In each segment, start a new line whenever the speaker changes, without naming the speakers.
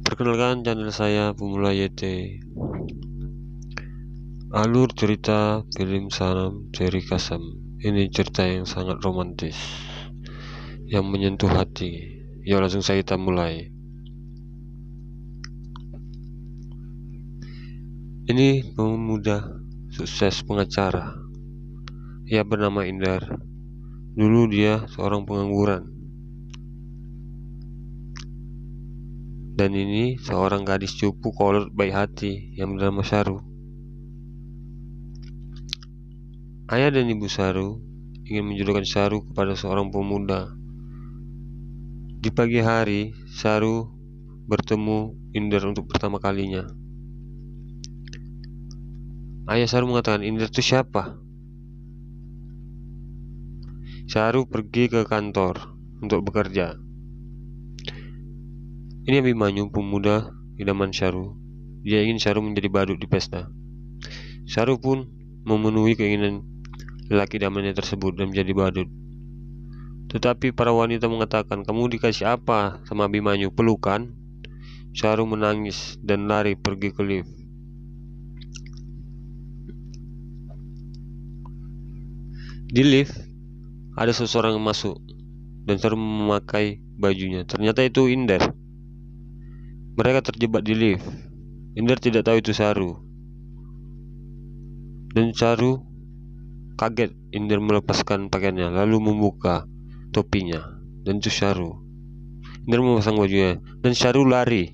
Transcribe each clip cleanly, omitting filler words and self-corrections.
Perkenalkan, channel saya Pemula YT. Alur cerita film Sanam Cherry Kasam. Ini cerita yang sangat romantis, yang menyentuh hati. Ya, langsung saja kita mulai. Ini pemuda sukses pengacara. Ia bernama Indar. Dulu dia seorang pengangguran. Dan ini seorang gadis cupu kolot baik hati yang bernama Syaru. Ayah dan ibu Syaru ingin menjodohkan Syaru kepada seorang pemuda. Di pagi hari, Syaru bertemu Indar untuk pertama kalinya. Ayah Syaru mengatakan, "Indar itu siapa?" Syaru pergi ke kantor untuk bekerja. Ini Abimanyu, pemuda idaman Syaru. Dia ingin Syaru menjadi badut di pesta. Syaru pun memenuhi keinginan lelaki idamannya tersebut dan menjadi badut. Tetapi para wanita mengatakan, "Kamu dikasih apa sama Abimanyu? Pelukan?" Syaru menangis dan lari pergi ke lift. Di lift ada seseorang yang masuk dan Syaru memakai bajunya. Ternyata itu Indar. Mereka terjebak di lift. Indar tidak tahu itu Syaru. Dan Syaru kaget. Indar melepaskan pakaiannya lalu membuka topinya, dan itu Syaru. Indar memasang bajunya dan Syaru lari.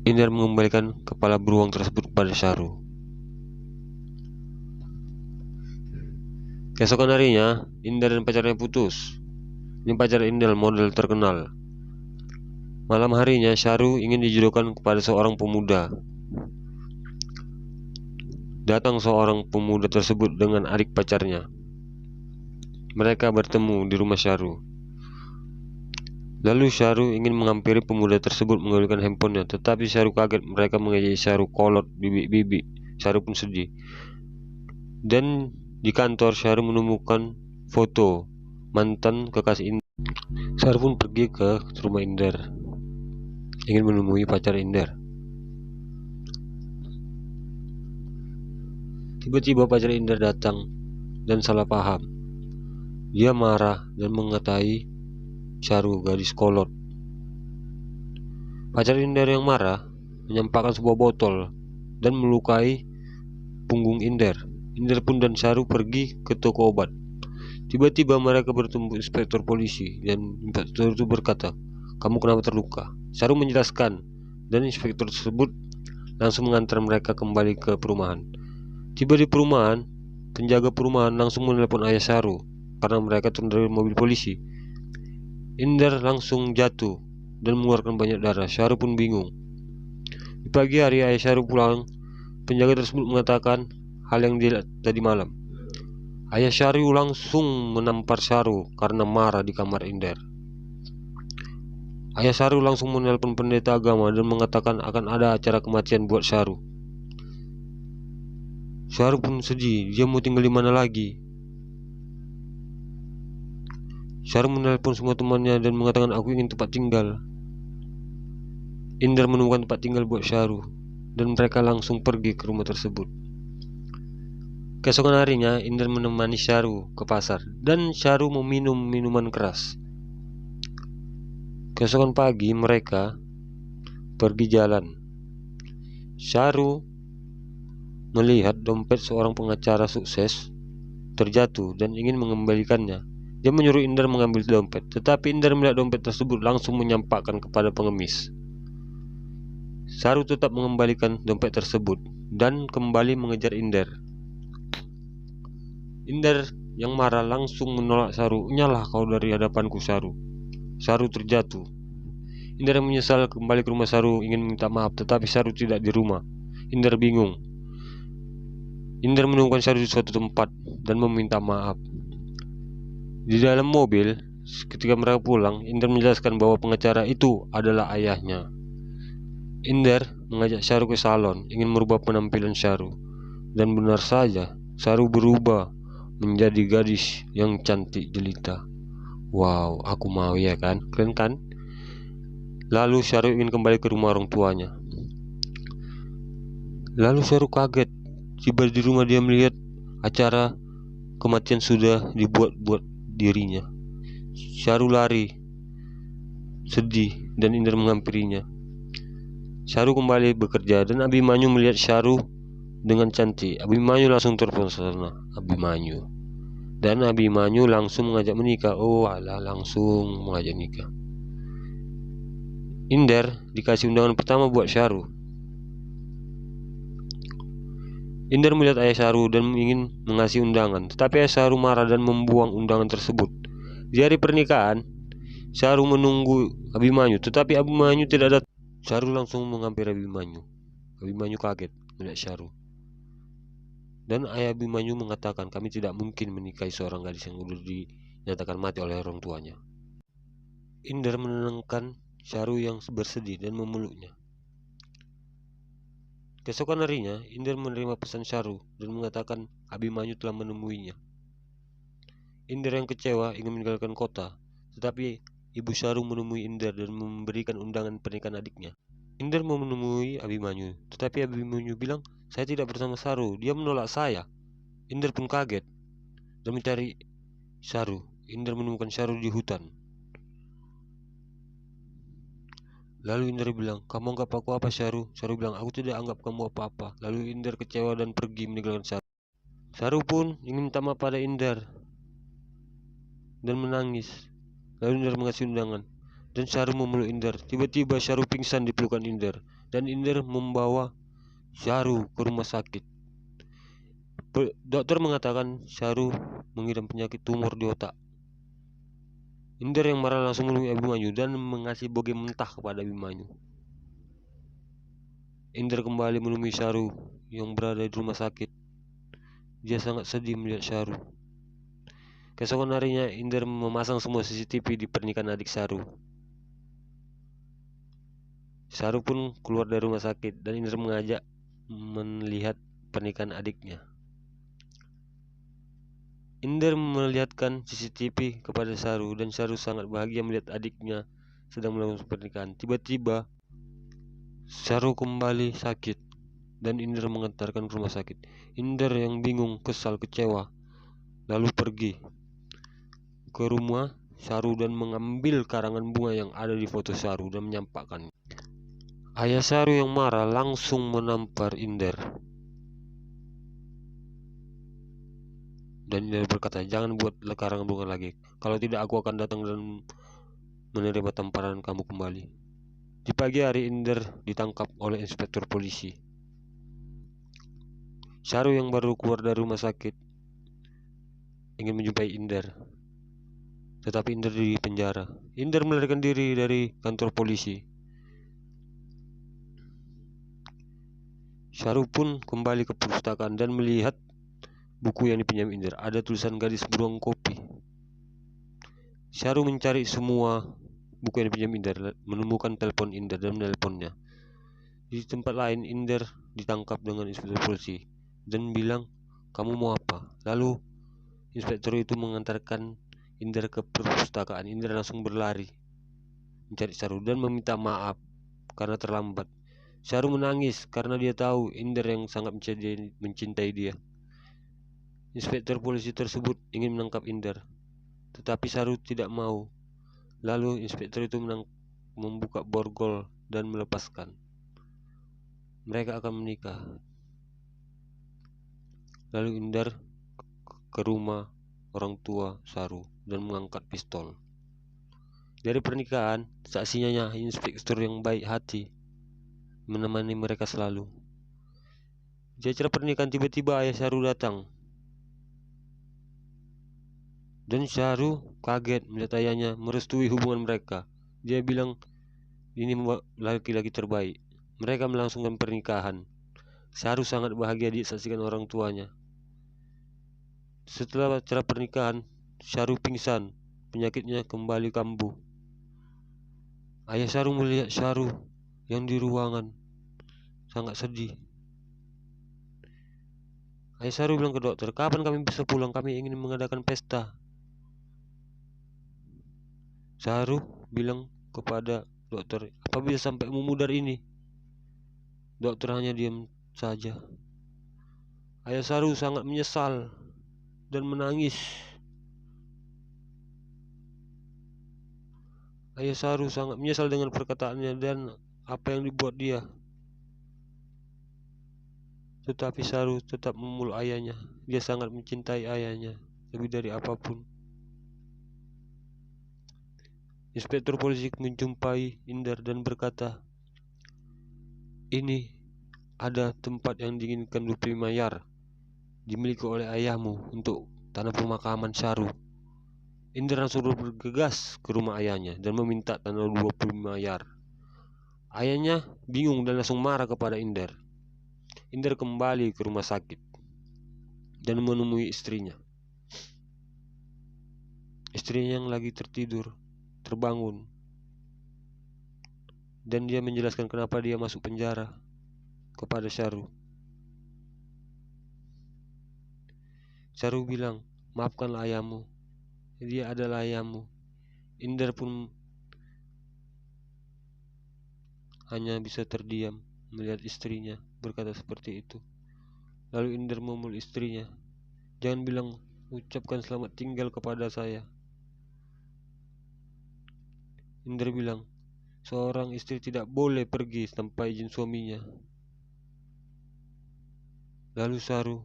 Indar mengembalikan kepala beruang tersebut kepada Syaru. Keesokan harinya, Indar dan pacarnya putus. Ini pacar Indar, model terkenal. Malam harinya, Syaru ingin dijodohkan kepada seorang pemuda. Datang seorang pemuda tersebut dengan adik pacarnya. Mereka bertemu di rumah Syaru. Lalu Syaru ingin menghampiri pemuda tersebut mengambilkan handphonenya, tetapi Syaru kaget. Mereka mengejek Syaru kolot, bibik-bibik. Syaru pun sedih. Dan di kantor Syaru menemukan foto mantan kekasih Indar. Syaru pun pergi ke rumah Indar, ingin menemui pacar Indar. Tiba-tiba pacar Indar datang dan salah paham. Dia marah dan mengatai Syaru gadis kolot. Pacar Indar yang marah menyampaikan sebuah botol dan melukai punggung Indar. Indar pun dan Syaru pergi ke toko obat. Tiba-tiba mereka bertemu inspektur polisi dan inspektur itu berkata, "Kamu kenapa terluka?" Syaru menjelaskan dan inspektur tersebut langsung mengantar mereka kembali ke perumahan. Tiba di perumahan, penjaga perumahan langsung menelepon ayah Syaru karena mereka turun dari mobil polisi. Indar langsung jatuh dan mengeluarkan banyak darah. Syaru pun bingung. Di pagi hari ayah Syaru pulang. Penjaga tersebut mengatakan hal yang dilihat tadi malam. Ayah Syaru langsung menampar Syaru karena marah di kamar Indar. Ayah Syaru langsung menelpon pendeta agama dan mengatakan akan ada acara kematian buat Syaru. Syaru pun sedih, dia mau tinggal di mana lagi. Syaru menelpon semua temannya dan mengatakan, "Aku ingin tempat tinggal." Indar menemukan tempat tinggal buat Syaru dan mereka langsung pergi ke rumah tersebut. Keesokan harinya, Indar menemani Syaru ke pasar dan Syaru meminum minuman keras. Keesokan pagi mereka pergi jalan. Syaru melihat dompet seorang pengacara sukses terjatuh dan ingin mengembalikannya. Dia menyuruh Indar mengambil dompet, tetapi Indar melihat dompet tersebut langsung menyampaikan kepada pengemis. Syaru tetap mengembalikan dompet tersebut dan kembali mengejar Indar. Indar yang marah langsung menolak Syaru. "Nyalah kau dari hadapanku, Syaru." Syaru terjatuh. Indar yang menyesal kembali ke rumah Syaru ingin minta maaf, tetapi Syaru tidak di rumah. Indar bingung. Indar menemukan Syaru di suatu tempat dan meminta maaf. Di dalam mobil, ketika mereka pulang, Indar menjelaskan bahwa pengacara itu adalah ayahnya. Indar mengajak Syaru ke salon, ingin merubah penampilan Syaru. Dan benar saja, Syaru berubah menjadi gadis yang cantik jelita. Wow, aku mau, ya kan? Keren kan? Lalu Syahrul ingin kembali ke rumah orang tuanya. Lalu Syahrul kaget. Tiba di rumah dia melihat acara kematian sudah dibuat-buat dirinya. Syahrul lari, sedih, dan Indra menghampirinya. Syahrul kembali bekerja dan Abimanyu melihat Syahrul dengan cantik. Abimanyu langsung terpesona. Dan Abimanyu langsung mengajak menikah. Langsung mengajak nikah. Inder dikasih undangan pertama buat Syahrul. Inder melihat ayah Syahrul dan ingin mengasih undangan, tetapi ayah Syahrul marah dan membuang undangan tersebut. Di hari pernikahan, Syahrul menunggu Abimanyu, tetapi Abimanyu tidak datang. Syahrul langsung menghampiri Abimanyu. Abimanyu kaget melihat Syahrul. Dan ayah Abimanyu mengatakan, kami tidak mungkin menikahi seorang gadis yang sudah dinyatakan mati oleh orang tuanya. Inder menenangkan Syahrul yang bersedih dan memeluknya. Keesokan harinya, Inder menerima pesan Syahrul dan mengatakan Abimanyu telah menemuinya. Inder yang kecewa ingin meninggalkan kota, tetapi ibu Syahrul menemui Inder dan memberikan undangan pernikahan adiknya. Inder mau menemui Abimanyu, tetapi Abimanyu bilang, saya tidak bersama Syahrul, dia menolak saya. Inder pun kaget dan mencari Syahrul. Inder menemukan Syahrul di hutan. Lalu Inder bilang, kamu anggap aku apa Syahrul? Syahrul bilang, aku tidak anggap kamu apa-apa. Lalu Inder kecewa dan pergi meninggalkan Syahrul. Syahrul pun ingin minta maaf pada Inder dan menangis. Lalu Inder mengasih undangan dan Syahrul memeluk Inder. Tiba-tiba Syahrul pingsan di pelukan Inder dan Inder membawa Syahrul ke rumah sakit. Dokter mengatakan Syahrul mengidap penyakit tumor di otak. Inder yang marah langsung menemui Abimanyu dan mengasih bogem mentah kepada Abimanyu. Inder kembali menemui Syahrul yang berada di rumah sakit. Dia sangat sedih melihat Syahrul. Keesokan harinya Inder memasang semua CCTV di pernikahan adik Syahrul. Syahrul pun keluar dari rumah sakit dan Inder mengajak melihat pernikahan adiknya. Inder melihatkan CCTV kepada Syahrul dan Syahrul sangat bahagia melihat adiknya sedang melakukan pernikahan. Tiba-tiba Syahrul kembali sakit dan Inder mengantarkan ke rumah sakit. Inder yang bingung, kesal, kecewa lalu pergi ke rumah Syahrul dan mengambil karangan bunga yang ada di foto Syahrul dan menyampaikannya. Ayah Syahrul yang marah langsung menampar Inder. Dan Inder berkata, jangan buat karangan bunga lagi. Kalau tidak aku akan datang dan menerima tamparan kamu kembali. Di pagi hari Inder ditangkap oleh inspektur polisi. Syahrul yang baru keluar dari rumah sakit ingin menjumpai Inder, tetapi Inder di penjara. Inder melarikan diri dari kantor polisi. Syahrul pun kembali ke perpustakaan dan melihat buku yang dipinjam Inder. Ada tulisan gadis beruang kopi. Syahrul mencari semua buku yang dipinjam Inder, menemukan telepon Inder dan menelponnya. Di tempat lain Inder ditangkap dengan inspektur polisi dan bilang, kamu mau apa? Lalu inspektur itu mengantarkan Inder ke perpustakaan. Inder langsung berlari mencari Syahrul dan meminta maaf karena terlambat. Syahrul menangis karena dia tahu Inder yang sangat mencintai dia. Inspektur polisi tersebut ingin menangkap Inder, tetapi Syahrul tidak mau. Lalu inspektur itu membuka borgol dan melepaskan. Mereka akan menikah. Lalu Inder ke rumah orang tua Syahrul dan mengangkat pistol. Dari pernikahan, saksinya inspektur yang baik hati menemani mereka selalu. Di acara pernikahan tiba-tiba ayah Syahrul datang. Dan Syahrul kaget melihat ayahnya merestui hubungan mereka. Dia bilang, ini laki-laki terbaik. Mereka melangsungkan pernikahan. Syahrul sangat bahagia disaksikan orang tuanya. Setelah acara pernikahan, Syahrul pingsan. Penyakitnya kembali kambuh. Ayah Syahrul melihat Syahrul yang di ruangan sangat sedih. Ayah Syahrul bilang ke dokter, kapan kami bisa pulang? Kami ingin mengadakan pesta. Syahrul bilang kepada dokter, apa bisa sampai memudar ini? Dokter hanya diam saja. Ayah Saru sangat menyesal dan menangis. Ayah Saru sangat menyesal dengan perkataannya dan apa yang dibuat dia. Tetapi Saru tetap memeluk ayahnya. Dia sangat mencintai ayahnya lebih dari apapun. Inspektur polisi menjumpai Indar dan berkata, "Ini ada tempat yang diinginkan 25 yar dimiliki oleh ayahmu untuk tanah pemakaman Saru." Indar langsung bergegas ke rumah ayahnya dan meminta tanah 25 yar. Ayahnya bingung dan langsung marah kepada Indar. Indar kembali ke rumah sakit dan menemui istrinya. Istrinya yang lagi tertidur terbangun dan dia menjelaskan kenapa dia masuk penjara kepada Saru. Saru bilang, "Maafkanlah ayahmu, dia adalah ayahmu." Indar pun hanya bisa terdiam melihat istrinya berkata seperti itu. Lalu Indar memeluk istrinya. "Jangan bilang ucapkan selamat tinggal kepada saya." Indar bilang, "Seorang istri tidak boleh pergi tanpa izin suaminya." Lalu Saru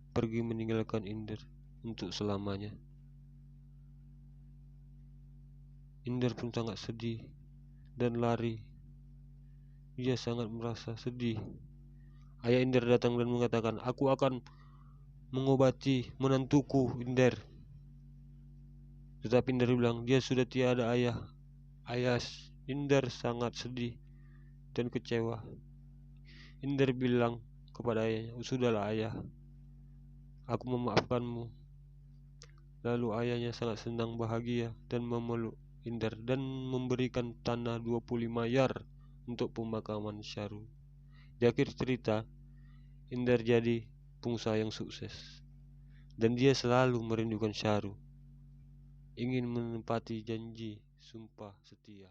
pergi meninggalkan Indar untuk selamanya. Indar pun sangat sedih dan lari. Dia sangat merasa sedih. Ayah Indar datang dan mengatakan, "Aku akan mengobati menantuku, Indar." Tetapi Indar bilang, dia sudah tiada ayah. Ayah Indar sangat sedih dan kecewa. Indar bilang kepada ayahnya, "Sudahlah ayah, aku memaafkanmu." Lalu ayahnya sangat senang bahagia dan memeluk Indar dan memberikan tanah 25 yar untuk pemakaman Saru. Di akhir cerita, Indar jadi pengusaha yang sukses dan dia selalu merindukan Saru, ingin menepati janji sumpah setia.